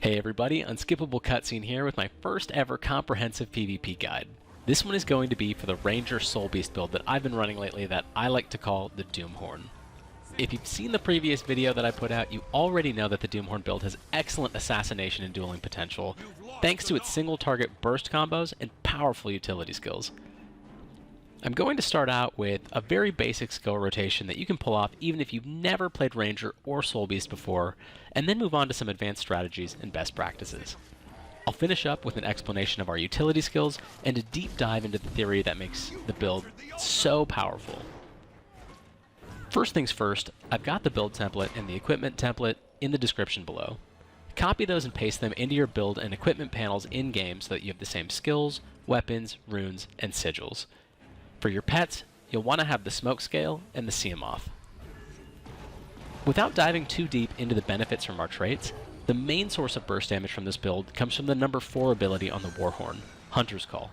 Hey everybody, Unskippable Cutscene here with my first ever comprehensive PvP guide. This one is going to be for the Ranger soulbeast build that I've been running lately that I like to call the Doomhorn. If you've seen the previous video that I put out, you already know that the Doomhorn build has excellent assassination and dueling potential, thanks to its single target burst combos and powerful utility skills. I'm going to start out with a very basic skill rotation that you can pull off even if you've never played Ranger or Soulbeast before, and then move on to some advanced strategies and best practices. I'll finish up with an explanation of our utility skills and a deep dive into the theory that makes the build so powerful. First things first, I've got the build template and the equipment template in the description below. Copy those and paste them into your build and equipment panels in-game so that you have the same skills, weapons, runes, and sigils. For your pets, you'll want to have the smoke scale and the Seamoth. Without diving too deep into the benefits from our traits, the main source of burst damage from this build comes from the number 4 ability on the Warhorn, Hunter's Call.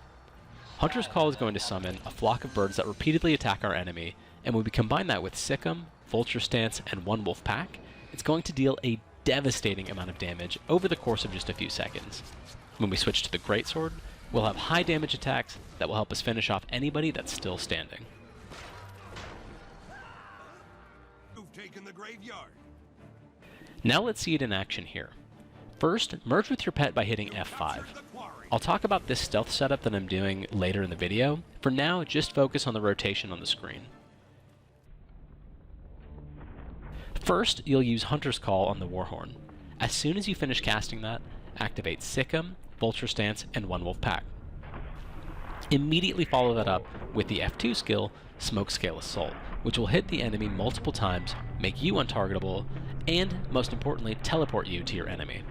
Hunter's Call is going to summon a flock of birds that repeatedly attack our enemy, and when we combine that with Sikkim, Vulture Stance, and One Wolf Pack, it's going to deal a devastating amount of damage over the course of just a few seconds. When we switch to the Greatsword, we'll have high damage attacks that will help us finish off anybody that's still standing. You've taken the graveyard. Now let's see it in action here. First, merge with your pet by hitting F5. I'll talk about this stealth setup that I'm doing later in the video. For now, just focus on the rotation on the screen. First, you'll use Hunter's Call on the Warhorn. As soon as you finish casting that, activate Sikkim, Vulture Stance, and One Wolf Pack. Immediately follow that up with the F2 skill, Smoke Scale Assault, which will hit the enemy multiple times, make you untargetable, and, most importantly, teleport you to your enemy.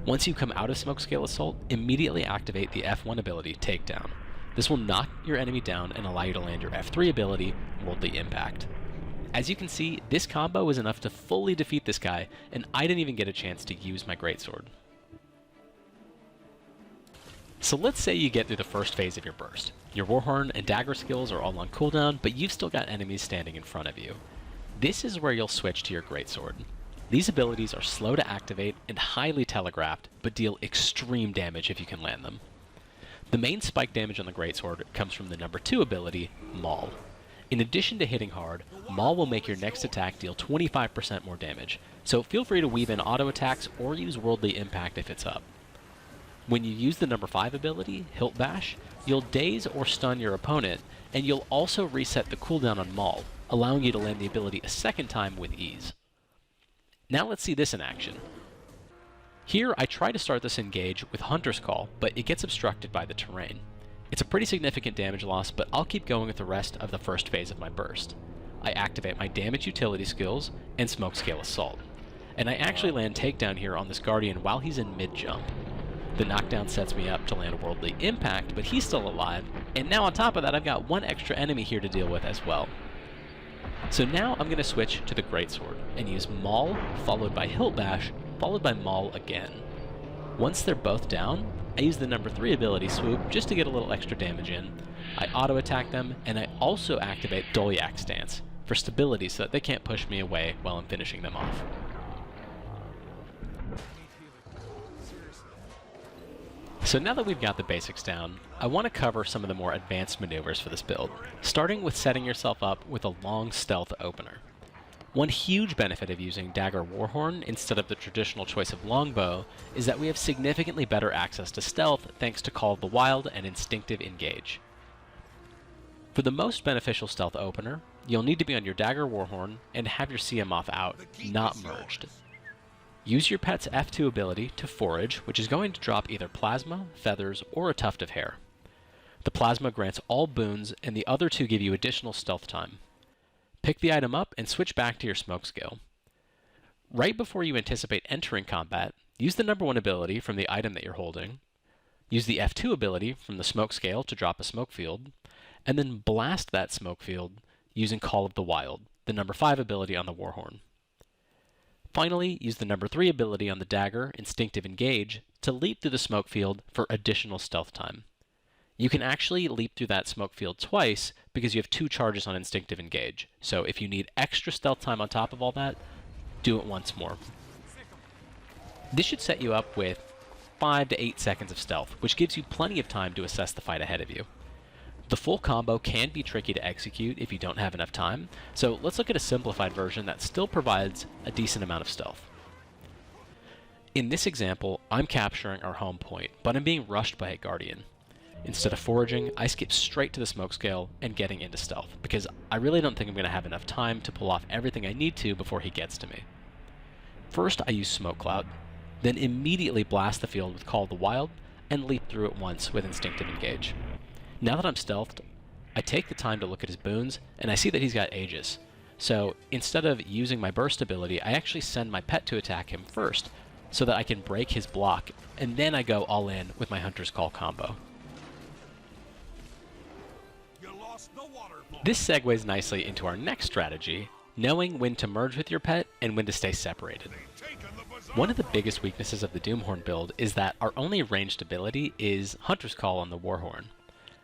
Once you come out of Smoke Scale Assault, immediately activate the F1 ability, Takedown. This will knock your enemy down and allow you to land your F3 ability, Worldly Impact. As you can see, this combo was enough to fully defeat this guy, and I didn't even get a chance to use my Greatsword. So let's say you get through the first phase of your burst. Your Warhorn and Dagger skills are all on cooldown, but you've still got enemies standing in front of you. This is where you'll switch to your Greatsword. These abilities are slow to activate and highly telegraphed, but deal extreme damage if you can land them. The main spike damage on the Greatsword comes from the number 2 ability, Maul. In addition to hitting hard, Maul will make your next attack deal 25% more damage, so feel free to weave in auto attacks or use Worldly Impact if it's up. When you use the number 5 ability, Hilt Bash, you'll daze or stun your opponent, and you'll also reset the cooldown on Maul, allowing you to land the ability a second time with ease. Now let's see this in action. Here I try to start this engage with Hunter's Call, but it gets obstructed by the terrain. It's a pretty significant damage loss, but I'll keep going with the rest of the first phase of my burst. I activate my damage utility skills and Smoke Scale Assault, and I actually land Takedown here on this Guardian while he's in mid-jump. The knockdown sets me up to land Worldly Impact, but he's still alive, and now on top of that I've got one extra enemy here to deal with as well. So now I'm going to switch to the Greatsword, and use Maul, followed by Hilt Bash, followed by Maul again. Once they're both down, I use the number 3 ability Swoop just to get a little extra damage in. I auto-attack them, and I also activate Dolyak Stance for stability so that they can't push me away while I'm finishing them off. So now that we've got the basics down, I want to cover some of the more advanced maneuvers for this build, starting with setting yourself up with a long stealth opener. One huge benefit of using Dagger Warhorn instead of the traditional choice of longbow is that we have significantly better access to stealth thanks to Call of the Wild and Instinctive Engage. For the most beneficial stealth opener, you'll need to be on your Dagger Warhorn and have your Seamoth out, not merged. Use your pet's F2 ability to forage, which is going to drop either plasma, feathers, or a tuft of hair. The plasma grants all boons, and the other two give you additional stealth time. Pick the item up and switch back to your smoke scale. Right before you anticipate entering combat, use the number 1 ability from the item that you're holding, use the F2 ability from the smoke scale to drop a smoke field, and then blast that smoke field using Call of the Wild, the number 5 ability on the Warhorn. Finally, use the number 3 ability on the Dagger, Instinctive Engage, to leap through the smoke field for additional stealth time. You can actually leap through that smoke field twice because you have 2 charges on Instinctive Engage, so if you need extra stealth time on top of all that, do it once more. This should set you up with 5 to 8 seconds of stealth, which gives you plenty of time to assess the fight ahead of you. The full combo can be tricky to execute if you don't have enough time, so let's look at a simplified version that still provides a decent amount of stealth. In this example, I'm capturing our home point, but I'm being rushed by a guardian. Instead of foraging, I skip straight to the smoke scale and getting into stealth, because I really don't think I'm going to have enough time to pull off everything I need to before he gets to me. First, I use Smoke Cloud, then immediately blast the field with Call of the Wild, and leap through it once with Instinctive Engage. Now that I'm stealthed, I take the time to look at his boons, and I see that he's got Aegis. So instead of using my burst ability, I actually send my pet to attack him first, so that I can break his block, and then I go all in with my Hunter's Call combo. This segues nicely into our next strategy, knowing when to merge with your pet and when to stay separated. One of the biggest weaknesses of the Doomhorn build is that our only ranged ability is Hunter's Call on the Warhorn.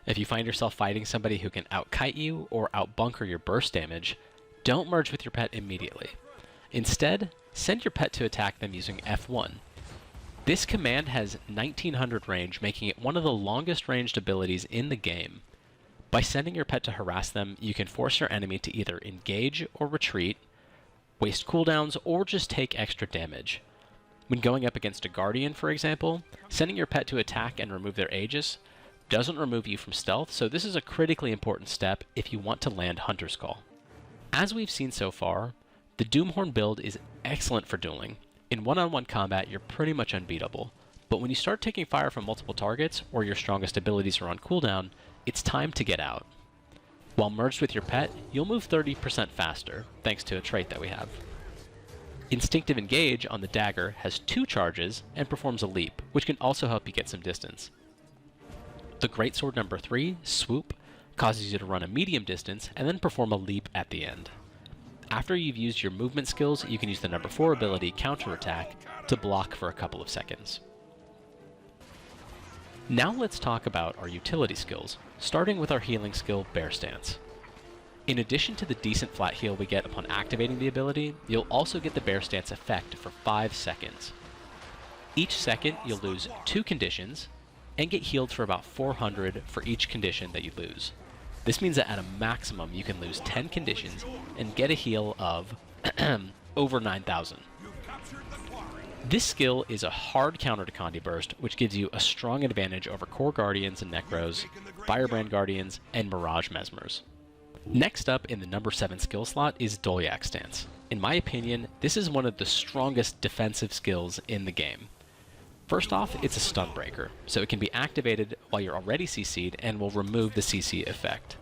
If you find yourself fighting somebody who can out-kite you or out-bunker your burst damage, don't merge with your pet immediately. Instead, send your pet to attack them using F1. This command has 1900 range, making it one of the longest ranged abilities in the game. By sending your pet to harass them, you can force your enemy to either engage or retreat, waste cooldowns, or just take extra damage. When going up against a guardian, for example, sending your pet to attack and remove their Aegis doesn't remove you from stealth, so this is a critically important step if you want to land Hunter's Call. As we've seen so far, the Doomhorn build is excellent for dueling. In one-on-one combat, you're pretty much unbeatable, but when you start taking fire from multiple targets, or your strongest abilities are on cooldown, it's time to get out. While merged with your pet, you'll move 30% faster, thanks to a trait that we have. Instinctive Engage on the Dagger has 2 charges and performs a leap, which can also help you get some distance. The Greatsword number 3, Swoop, causes you to run a medium distance and then perform a leap at the end. After you've used your movement skills, you can use the number 4 ability, Counterattack, to block for a couple of seconds. Now let's talk about our utility skills, starting with our healing skill, Bear Stance. In addition to the decent flat heal we get upon activating the ability, you'll also get the Bear Stance effect for 5 seconds. Each second, you'll lose 2 conditions, and get healed for about 400 for each condition that you lose. This means that at a maximum, you can lose 10 conditions and get a heal of over 9,000. This skill is a hard counter to Condi Burst, which gives you a strong advantage over Core Guardians and Necros, Firebrand Guardians, and Mirage Mesmers. Next up in the number 7 skill slot is Dolyak Stance. In my opinion, this is one of the strongest defensive skills in the game. First off, it's a stun breaker, so it can be activated while you're already CC'd and will remove the CC effect.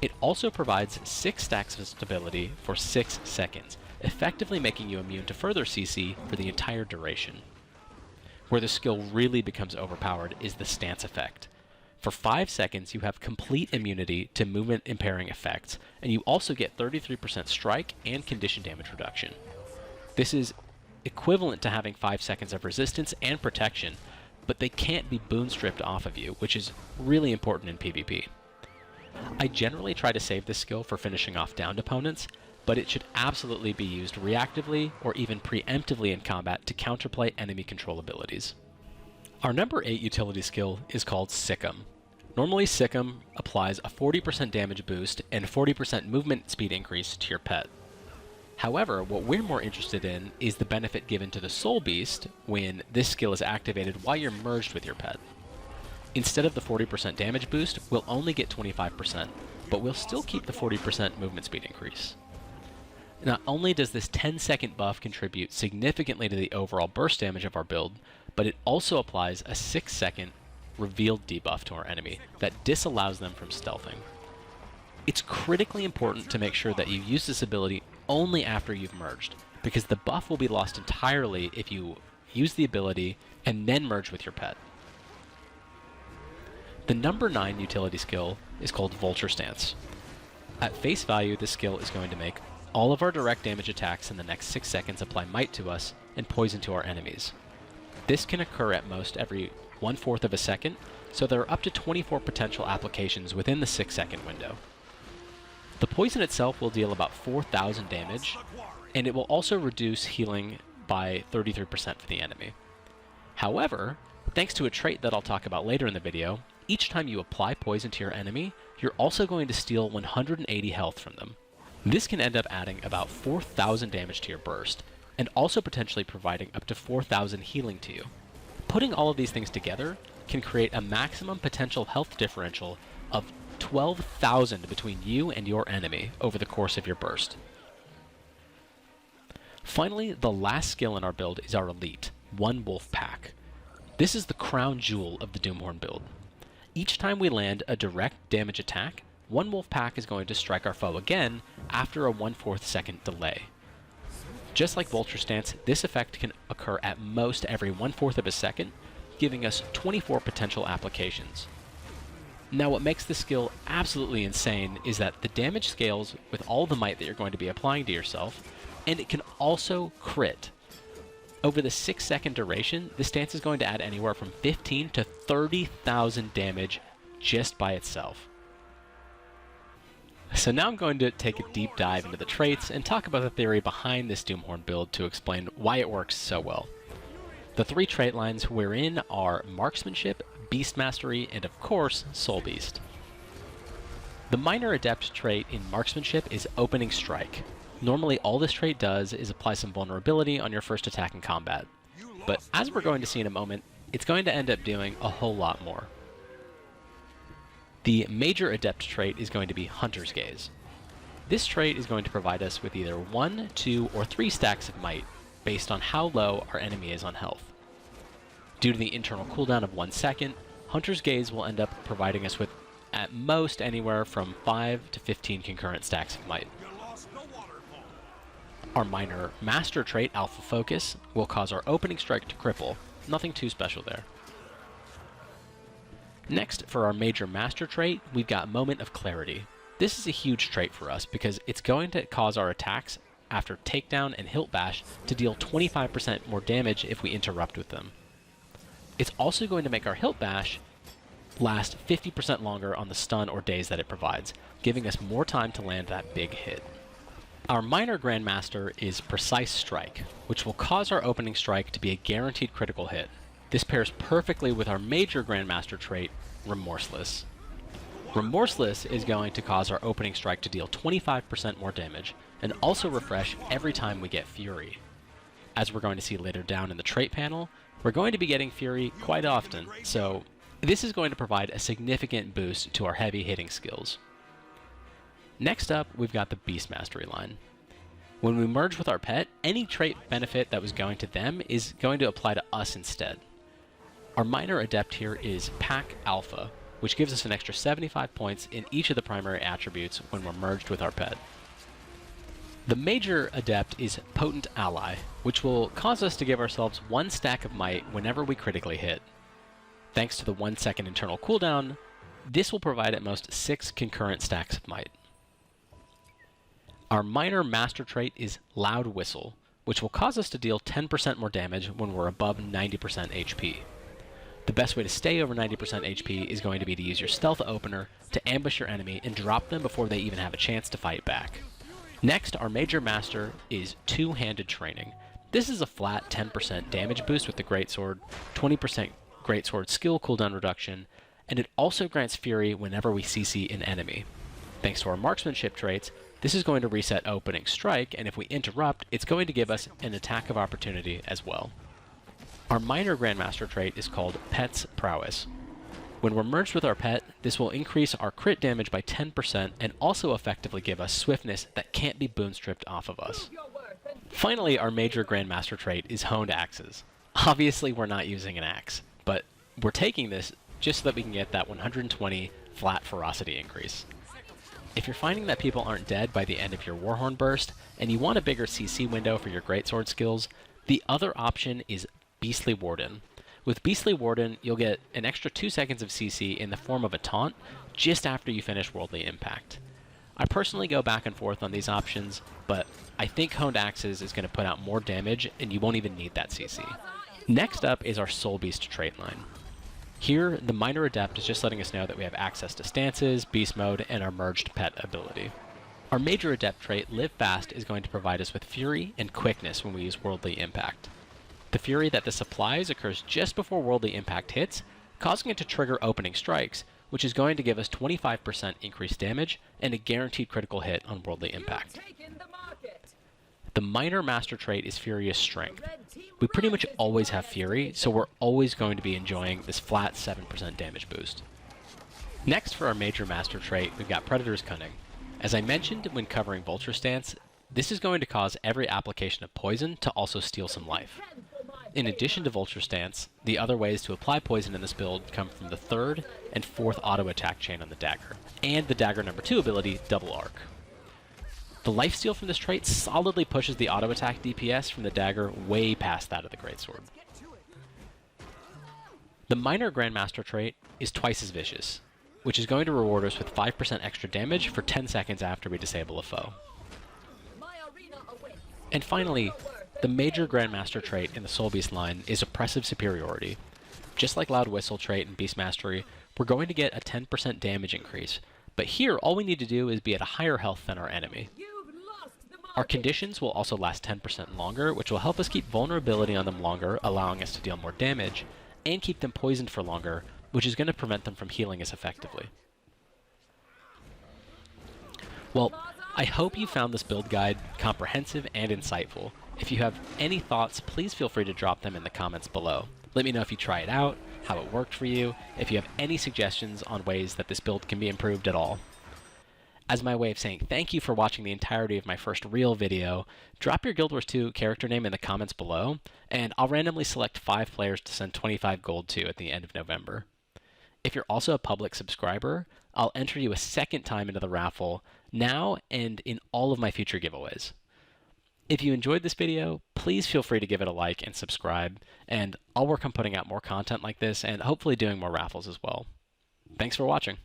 It also provides 6 stacks of stability for 6 seconds, effectively making you immune to further CC for the entire duration. Where the skill really becomes overpowered is the stance effect. For 5 seconds, you have complete immunity to movement impairing effects, and you also get 33% strike and condition damage reduction. This is equivalent to having 5 seconds of resistance and protection, but they can't be boon stripped off of you, which is really important in PvP. I generally try to save this skill for finishing off downed opponents, but it should absolutely be used reactively or even preemptively in combat to counterplay enemy control abilities. Our number 8 utility skill is called Sick'em. Normally Sick'em applies a 40% damage boost and 40% movement speed increase to your pet. However, what we're more interested in is the benefit given to the soulbeast when this skill is activated while you're merged with your pet. Instead of the 40% damage boost, we'll only get 25%, but we'll still keep the 40% movement speed increase. Not only does this 10-second buff contribute significantly to the overall burst damage of our build, but it also applies a 6-second revealed debuff to our enemy that disallows them from stealthing. It's critically important to make sure that you use this ability only after you've merged, because the buff will be lost entirely if you use the ability and then merge with your pet. The number 9 utility skill is called Vulture Stance. At face value, this skill is going to make all of our direct damage attacks in the next 6 seconds apply might to us and poison to our enemies. This can occur at most every 1/4 of a second, so there are up to 24 potential applications within the 6-second window. The poison itself will deal about 4,000 damage, and it will also reduce healing by 33% for the enemy. However, thanks to a trait that I'll talk about later in the video, each time you apply poison to your enemy, you're also going to steal 180 health from them. This can end up adding about 4,000 damage to your burst, and also potentially providing up to 4,000 healing to you. Putting all of these things together can create a maximum potential health differential of 12,000 between you and your enemy over the course of your burst. Finally, the last skill in our build is our elite, One Wolf Pack. This is the crown jewel of the Doomhorn build. Each time we land a direct damage attack, One Wolf Pack is going to strike our foe again after a 1/4 second delay. Just like Vulture Stance, this effect can occur at most every 1/4 of a second, giving us 24 potential applications. Now what makes this skill absolutely insane is that the damage scales with all the might that you're going to be applying to yourself, and it can also crit. Over the 6-second duration, this stance is going to add anywhere from 15 to 30,000 damage just by itself. So now I'm going to take a deep dive into the traits and talk about the theory behind this Doomhorn build to explain why it works so well. The 3 trait lines we're in are Marksmanship, Beast Mastery, and of course, Soulbeast. The minor adept trait in Marksmanship is Opening Strike. Normally all this trait does is apply some vulnerability on your first attack in combat, but as we're going to see in a moment, it's going to end up doing a whole lot more. The major adept trait is going to be Hunter's Gaze. This trait is going to provide us with either 1, 2, or 3 stacks of might, based on how low our enemy is on health. Due to the internal cooldown of 1 second, Hunter's Gaze will end up providing us with at most anywhere from 5 to 15 concurrent stacks of might. Our minor master trait, Alpha Focus, will cause our opening strike to cripple. Nothing too special there. Next, for our major master trait, we've got Moment of Clarity. This is a huge trait for us because it's going to cause our attacks after takedown and hilt bash to deal 25% more damage if we interrupt with them. It's also going to make our hilt bash last 50% longer on the stun or daze that it provides, giving us more time to land that big hit. Our minor Grandmaster is Precise Strike, which will cause our opening strike to be a guaranteed critical hit. This pairs perfectly with our major Grandmaster trait, Remorseless. Remorseless is going to cause our opening strike to deal 25% more damage, and also refresh every time we get Fury. As we're going to see later down in the trait panel, we're going to be getting Fury quite often, so this is going to provide a significant boost to our heavy hitting skills. Next up, we've got the Beast Mastery line. When we merge with our pet, any trait benefit that was going to them is going to apply to us instead. Our minor adept here is Pack Alpha, which gives us an extra 75 points in each of the primary attributes when we're merged with our pet. The major adept is Potent Ally, which will cause us to give ourselves 1 stack of might whenever we critically hit. Thanks to the 1 second internal cooldown, this will provide at most 6 concurrent stacks of might. Our minor master trait is Loud Whistle, which will cause us to deal 10% more damage when we're above 90% HP. The best way to stay over 90% HP is going to be to use your stealth opener to ambush your enemy and drop them before they even have a chance to fight back. Next, our major master is Two-Handed Training. This is a flat 10% damage boost with the Greatsword, 20% Greatsword skill cooldown reduction, and it also grants Fury whenever we CC an enemy. Thanks to our marksmanship traits, this is going to reset opening strike, and if we interrupt, it's going to give us an attack of opportunity as well. Our minor Grandmaster trait is called Pet's Prowess. When we're merged with our pet, this will increase our crit damage by 10% and also effectively give us swiftness that can't be boon stripped off of us. Finally, our major Grandmaster trait is Honed Axes. Obviously, we're not using an axe, but we're taking this just so that we can get that 120 flat ferocity increase. If you're finding that people aren't dead by the end of your Warhorn burst, and you want a bigger CC window for your Greatsword skills, the other option is Beastly Warden. With Beastly Warden, you'll get an extra 2 seconds of CC in the form of a taunt just after you finish Worldly Impact. I personally go back and forth on these options, but I think Honed Axes is going to put out more damage and you won't even need that CC. Next up is our Soulbeast trait line. Here, the minor adept is just letting us know that we have access to stances, beast mode, and our merged pet ability. Our major adept trait, Live Fast, is going to provide us with Fury and Quickness when we use Worldly Impact. The Fury that this applies occurs just before Worldly Impact hits, causing it to trigger opening strikes, which is going to give us 25% increased damage and a guaranteed critical hit on Worldly Impact. The minor master trait is Furious Strength. We pretty much always have Fury, so we're always going to be enjoying this flat 7% damage boost. Next for our major master trait, we've got Predator's Cunning. As I mentioned when covering Vulture Stance, this is going to cause every application of poison to also steal some life. In addition to Vulture Stance, the other ways to apply poison in this build come from the 3rd and 4th auto attack chain on the dagger, and the dagger number 2 ability, Double Arc. The lifesteal from this trait solidly pushes the auto attack DPS from the dagger way past that of the Greatsword. The minor Grandmaster trait is twice as vicious, which is going to reward us with 5% extra damage for 10 seconds after we disable a foe. And finally, the major Grandmaster trait in the soulbeast line is Oppressive Superiority. Just like Loud Whistle trait and Beast Mastery, we're going to get a 10% damage increase, but here all we need to do is be at a higher health than our enemy. Our conditions will also last 10% longer, which will help us keep vulnerability on them longer, allowing us to deal more damage, and keep them poisoned for longer, which is going to prevent them from healing as effectively. Well, I hope you found this build guide comprehensive and insightful. If you have any thoughts, please feel free to drop them in the comments below. Let me know if you try it out, how it worked for you, if you have any suggestions on ways that this build can be improved at all. As my way of saying thank you for watching the entirety of my first real video, drop your Guild Wars 2 character name in the comments below, and I'll randomly select 5 players to send 25 gold to at the end of November. If you're also a public subscriber, I'll enter you a second time into the raffle, now and in all of my future giveaways. If you enjoyed this video, please feel free to give it a like and subscribe, and I'll work on putting out more content like this and hopefully doing more raffles as well. Thanks for watching.